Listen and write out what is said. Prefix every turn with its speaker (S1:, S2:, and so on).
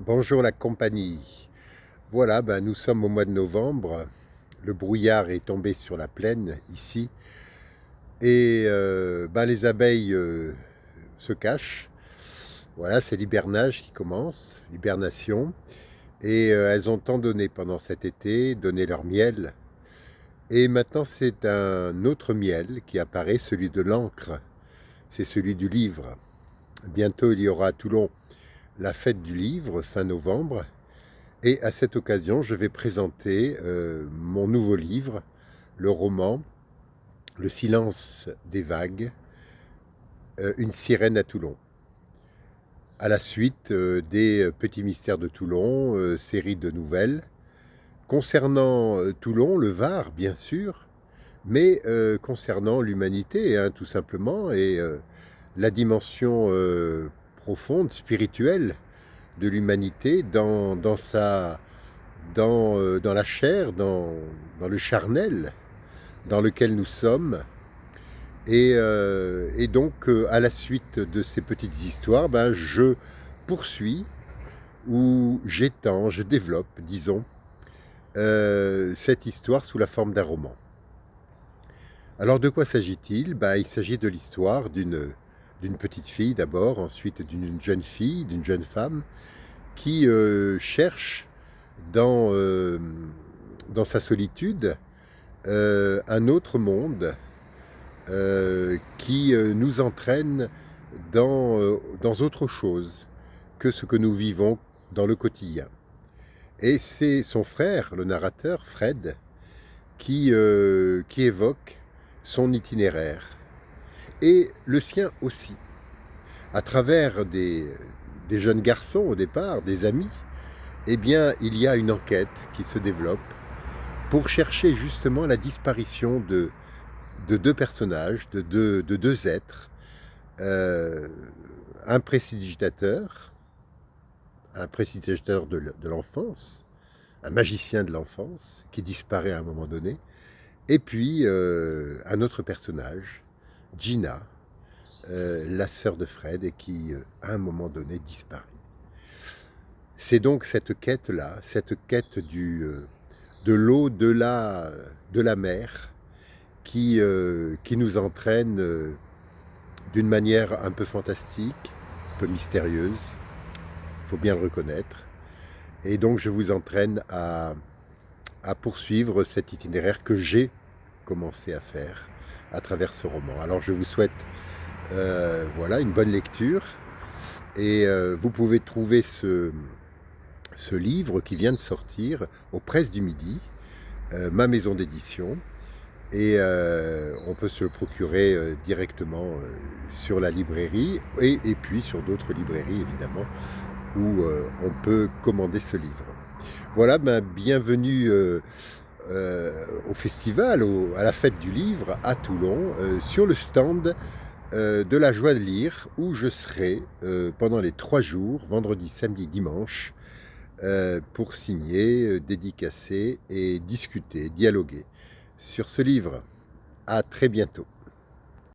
S1: Bonjour la compagnie. Voilà, nous sommes au mois de novembre. Le brouillard est tombé sur la plaine ici et les abeilles se cachent. Voilà, c'est l'hibernage qui commence, l'hibernation. Et elles ont tant donné pendant cet été, donné leur miel. Et maintenant, c'est un autre miel qui apparaît, celui de l'encre. C'est celui du livre. Bientôt, il y aura à Toulon la fête du livre, fin novembre. Et à cette occasion, je vais présenter mon nouveau livre, le roman Le silence des vagues, une sirène à Toulon. À la suite des Petits mystères de Toulon, série de nouvelles concernant Toulon, le Var, bien sûr, mais concernant l'humanité, hein, tout simplement, et la dimension profonde, spirituelle de l'humanité dans la chair, dans le charnel dans lequel nous sommes. Et donc, à la suite de ces petites histoires, je poursuis ou j'étends, je développe, disons, cette histoire sous la forme d'un roman. Alors, de quoi s'agit-il? Il s'agit de l'histoire d'une petite fille d'abord, ensuite d'une jeune fille, d'une jeune femme, qui cherche dans, euh, dans sa solitude un autre monde qui nous entraîne dans autre chose que ce que nous vivons dans le quotidien. Et c'est son frère, le narrateur, Fred, qui évoque son itinéraire. Et le sien aussi, à travers des jeunes garçons au départ, des amis. Eh bien, il y a une enquête qui se développe pour chercher justement la disparition de deux personnages, de deux êtres, euh, un prestidigitateur, un prestidigitateur de l'enfance, un magicien de l'enfance qui disparaît à un moment donné, et puis un autre personnage, Gina, la sœur de Fred, et qui à un moment donné disparaît. C'est donc cette quête-là, cette quête de l'au-delà de la mer, qui nous entraîne d'une manière un peu fantastique, un peu mystérieuse, il faut bien le reconnaître. Et donc je vous entraîne à poursuivre cet itinéraire que j'ai commencé à faire à travers ce roman. Alors je vous souhaite voilà, une bonne lecture et vous pouvez trouver ce livre qui vient de sortir aux Presses du Midi, ma maison d'édition. Et on peut se le procurer directement sur la librairie et puis sur d'autres librairies évidemment où on peut commander ce livre. Voilà, bienvenue au festival, à la fête du livre à Toulon, sur le stand de la joie de lire où je serai pendant les 3 jours, vendredi, samedi, dimanche, pour signer, dédicacer et discuter, dialoguer sur ce livre. À très bientôt.